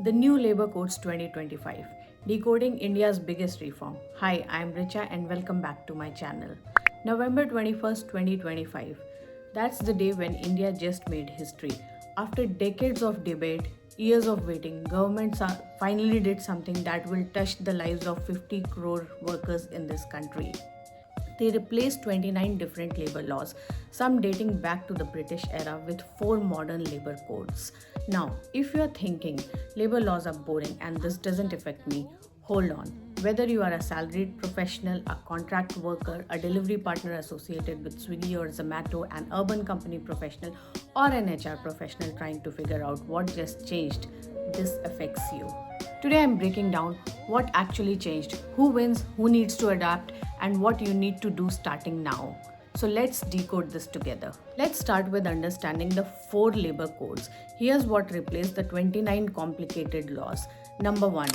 The new Labour Codes 2025, decoding India's biggest reform. Hi, I am Richa and welcome back to my channel. November 21st, 2025. That's the day when India just made history. After decades of debate, years of waiting, governments finally did something that will touch the lives of 50 crore workers in this country. They replaced 29 different labor laws, some dating back to the British era, with 4 modern labor codes. Now, if you are thinking labor laws are boring and this doesn't affect me, hold on. Whether you are a salaried professional, a contract worker, a delivery partner associated with Swiggy or Zomato, an urban company professional, or an HR professional trying to figure out what just changed, this affects you. Today I'm breaking down what actually changed, who wins, who needs to adapt, and what you need to do starting now. So let's decode this together. Let's start with understanding the 4 labor codes. Here's what replaced the 29 complicated laws. Number 1.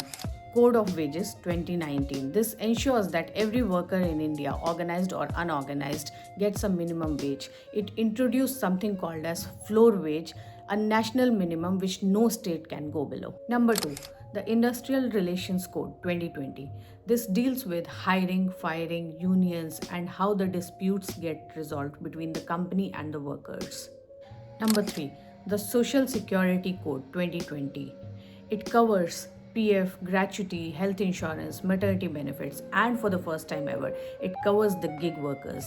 Code of Wages 2019. This ensures that every worker in India, organized or unorganized, gets a minimum wage. It introduced something called as floor wage, a national minimum which no state can go below. Number 2. The Industrial Relations Code 2020. This deals with hiring, firing, unions, and how the disputes get resolved between the company and the workers. Number 3. The Social Security Code 2020. It covers PF, gratuity, health insurance, maternity benefits, and for the first time ever, it covers the gig workers.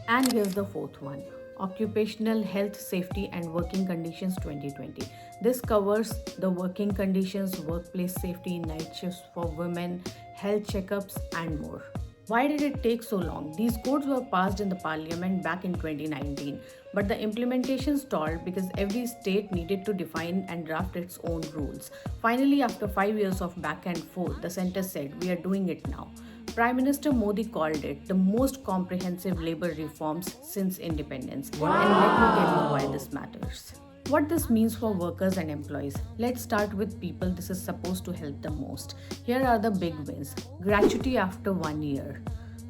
And here's the 4th one. Occupational Health, Safety and Working Conditions 2020. This covers the working conditions, workplace safety, night shifts for women, health checkups, and more. Why did it take so long? These codes were passed in the parliament back in 2019, but the implementation stalled because every state needed to define and draft its own rules. Finally, after 5 years of back and forth, the centre said, "We are doing it now." Prime Minister Modi called it the most comprehensive labor reforms since independence. Wow. And let me tell you why this matters. What this means for workers and employees. Let's start with people this is supposed to help the most. Here are the big wins. Gratuity after 1 year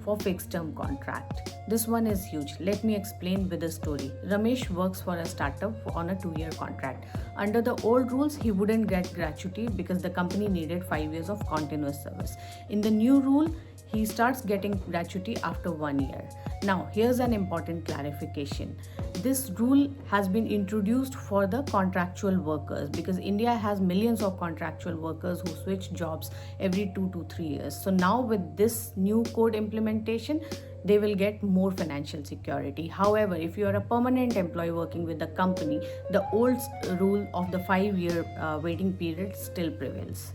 for fixed term contract. This one is huge. Let me explain with a story. Ramesh works for a startup on a 2-year contract. Under the old rules, he wouldn't get gratuity because the company needed 5 years of continuous service. In the new rule, he starts getting gratuity after 1 year. Now, here's an important clarification. This rule has been introduced for the contractual workers because India has millions of contractual workers who switch jobs every 2 to 3 years. So now with this new code implementation, they will get more financial security. However, if you are a permanent employee working with the company, the old rule of the 5-year waiting period still prevails.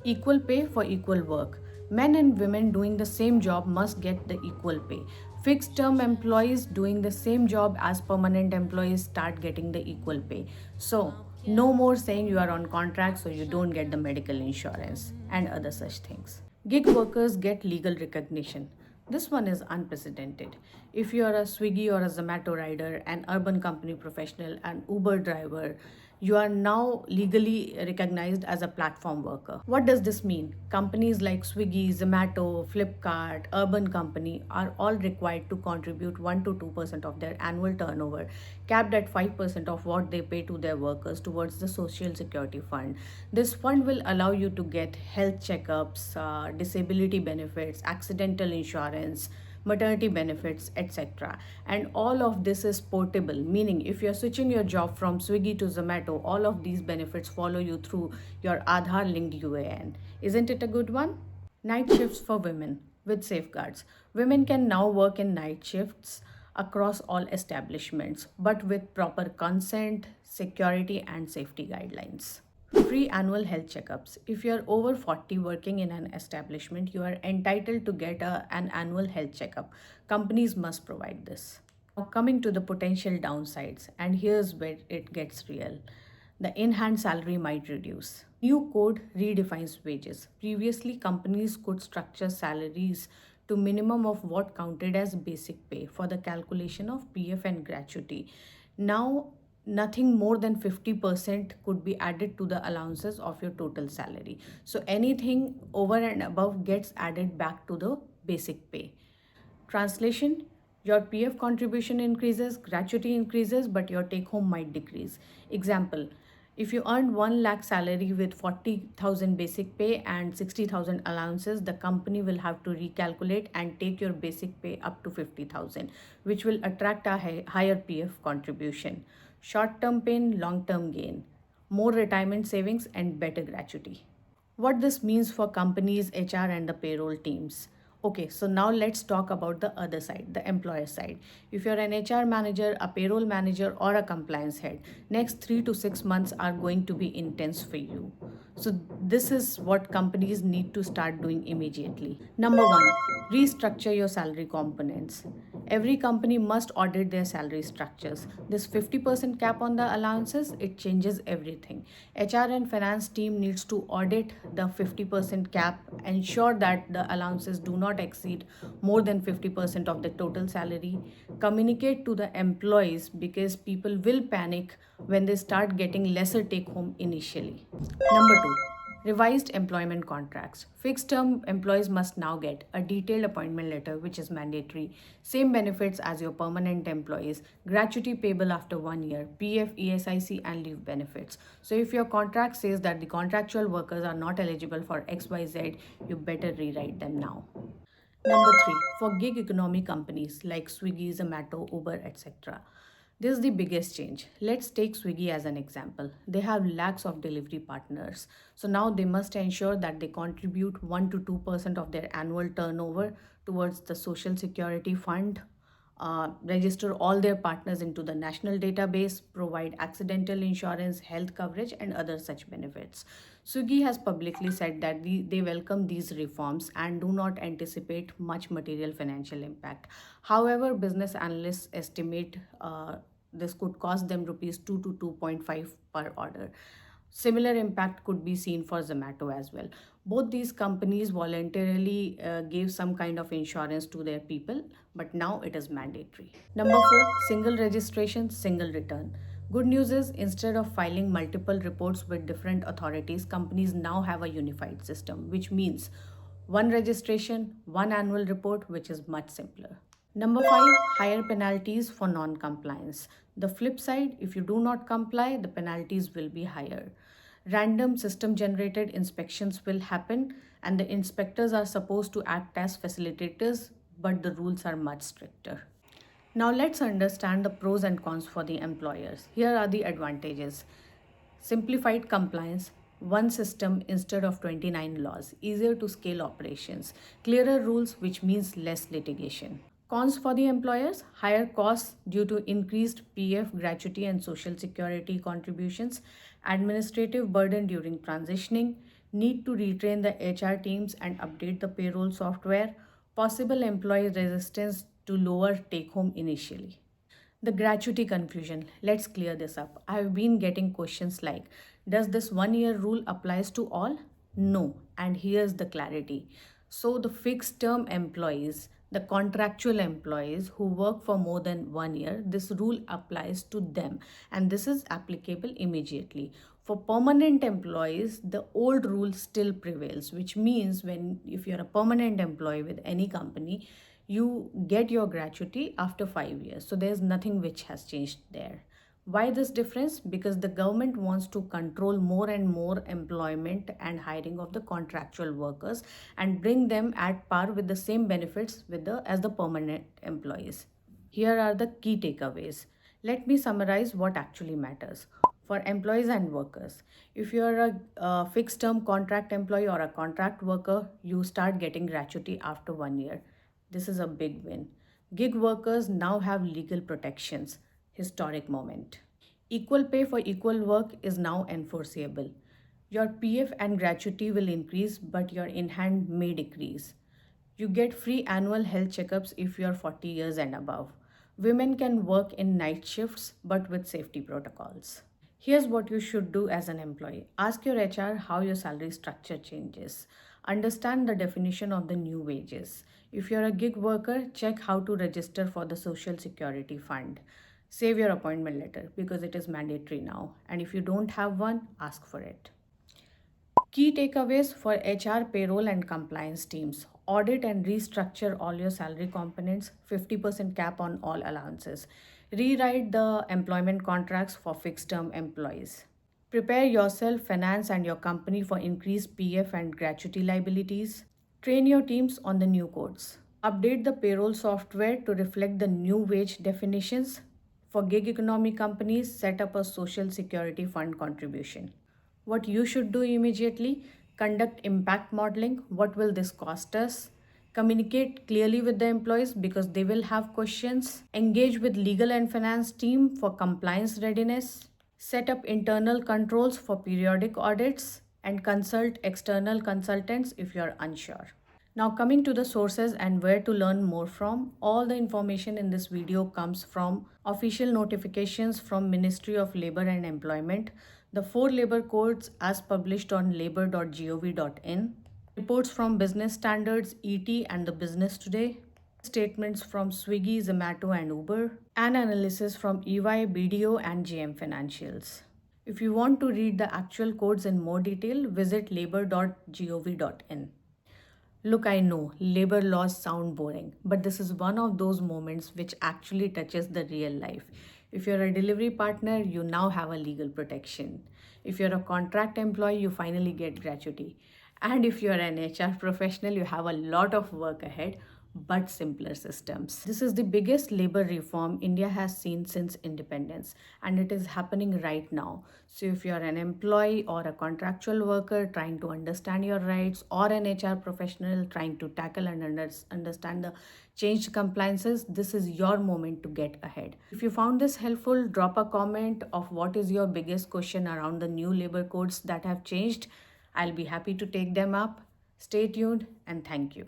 Equal pay for equal work. Men and women doing the same job must get the equal pay. Fixed term employees doing the same job as permanent employees start getting the equal pay. So, no more saying you are on contract so you don't get the medical insurance and other such things. Gig workers get legal recognition. This one is unprecedented. If you are a Swiggy or a Zomato rider, an urban company professional, an Uber driver, you are now legally recognized as a platform worker. What does this mean? Companies like Swiggy, Zomato, Flipkart, Urban Company are all required to contribute 1 to 2% of their annual turnover, capped at 5% of what they pay to their workers towards the Social Security Fund. This fund will allow you to get health checkups, disability benefits, accidental insurance, maternity benefits, etc. And all of this is portable, meaning if you're switching your job from Swiggy to Zomato, all of these benefits follow you through your Aadhaar linked UAN. Isn't it a good one? Night shifts for women with safeguards. Women can now work in night shifts across all establishments, but with proper consent, security, and safety guidelines. Free annual health checkups. If you're over 40 working in an establishment, you are entitled to get an annual health checkup. Companies must provide this. Now, coming to the potential downsides, and here's where it gets real. The in-hand salary might reduce. New code redefines wages. Previously, companies could structure salaries to minimum of what counted as basic pay for the calculation of PF and gratuity. Now, nothing more than 50% could be added to the allowances of your total salary. So anything over and above gets added back to the basic pay. Translation: your PF contribution increases, gratuity increases, but your take home might decrease. Example: If you earn 1 lakh salary with 40,000 basic pay and 60,000 allowances, the company will have to recalculate and take your basic pay up to 50,000, which will attract a higher PF contribution. Short term pain, long term gain, more retirement savings, and better gratuity. What this means for companies, HR, and the payroll teams. Okay, so now let's talk about the other side, the employer side. If you're an HR manager, a payroll manager, or a compliance head, next 3 to 6 months are going to be intense for you. So, this is what companies need to start doing immediately. Number one, restructure your salary components. Every company must audit their salary structures. This 50% cap on the allowances, it changes everything. HR and finance team needs to audit the 50% cap, ensure that the allowances do not exceed more than 50% of the total salary. Communicate to the employees because people will panic when they start getting lesser take home initially. Number two, revised employment contracts. Fixed term employees must now get a detailed appointment letter, which is mandatory, same benefits as your permanent employees, gratuity payable after 1 year, PF, ESIC, and leave benefits. So, if your contract says that the contractual workers are not eligible for XYZ, you better rewrite them now. Number three, for gig economy companies like Swiggy, Zomato, Uber, etc. This is the biggest change. Let's take Swiggy as an example. They have lakhs of delivery partners. So now they must ensure that they contribute 1 to 2% of their annual turnover towards the Social Security Fund, register all their partners into the national database, provide accidental insurance, health coverage, and other such benefits. Swiggy has publicly said that they welcome these reforms and do not anticipate much material financial impact. However, business analysts estimate this could cost them rupees 2 to 2.5 per order. Similar impact could be seen for Zomato as well. Both these companies voluntarily gave some kind of insurance to their people, but now it is mandatory. Number four, single registration, single return. Good news is instead of filing multiple reports with different authorities, companies now have a unified system, which means one registration, one annual report, which is much simpler. Number five, higher penalties for non compliance. The flip side, if you do not comply, the penalties will be higher. Random system generated inspections will happen, and the inspectors are supposed to act as facilitators, but the rules are much stricter. Now let's understand the pros and cons for the employers. Here are the advantages. Simplified compliance, one system instead of 29 laws, easier to scale operations, clearer rules, which means less litigation. Cons for the employers, higher costs due to increased PF, gratuity, and social security contributions, administrative burden during transitioning, need to retrain the HR teams and update the payroll software, possible employee resistance to lower take home initially. The gratuity confusion. Let's clear this up. I have been getting questions like, does this 1 year rule applies to all? No. And here's the clarity. So the fixed term employees, the contractual employees who work for more than 1 year, this rule applies to them and this is applicable immediately. For permanent employees, the old rule still prevails, which means when if you're a permanent employee with any company, you get your gratuity after 5 years. So there's nothing which has changed there. Why this difference? Because the government wants to control more and more employment and hiring of the contractual workers and bring them at par with the same benefits with the as the permanent employees. Here are the key takeaways. Let me summarize what actually matters. For employees and workers, if you're a fixed term contract employee or a contract worker, you start getting gratuity after 1 year. This is a big win. Gig workers now have legal protections. Historic moment. Equal pay for equal work is now enforceable. Your PF and gratuity will increase, but your in hand may decrease. You get free annual health checkups if you're 40 years and above. Women can work in night shifts but with safety protocols. Here's what you should do as an employee. Ask your HR how your salary structure changes. Understand the definition of the new wages. If you're a gig worker, check how to register for the Social Security Fund. Save your appointment letter because it is mandatory now. And if you don't have one, ask for it. Key takeaways for HR, payroll, and compliance teams. Audit and restructure all your salary components, 50% cap on all allowances. Rewrite the employment contracts for fixed term employees. Prepare yourself, finance, and your company for increased PF and gratuity liabilities. Train your teams on the new codes. Update the payroll software to reflect the new wage definitions. For gig economy companies, set up a social security fund contribution. What you should do immediately: conduct impact modeling. What will this cost us? Communicate clearly with the employees because they will have questions. Engage with legal and finance team for compliance readiness. Set up internal controls for periodic audits and consult external consultants if you're unsure. Now coming to the sources and where to learn more from, all the information in this video comes from official notifications from Ministry of Labor and Employment, the 4 labor codes as published on labor.gov.in, reports from Business Standards, ET and the Business Today, statements from Swiggy, Zomato and Uber, and analysis from EY, BDO and JM Financials. If you want to read the actual codes in more detail, visit labor.gov.in. Look, I know labor laws sound boring, but this is one of those moments which actually touches the real life. If you're a delivery partner, you now have a legal protection. If you're a contract employee, you finally get gratuity. And if you're an HR professional, you have a lot of work ahead, but simpler systems. This is the biggest labor reform India has seen since independence, and it is happening right now. So, if you're an employee or a contractual worker trying to understand your rights, or an HR professional trying to tackle and understand the changed compliances, this is your moment to get ahead. If you found this helpful, drop a comment of what is your biggest question around the new labor codes that have changed. I'll be happy to take them up. Stay tuned and thank you.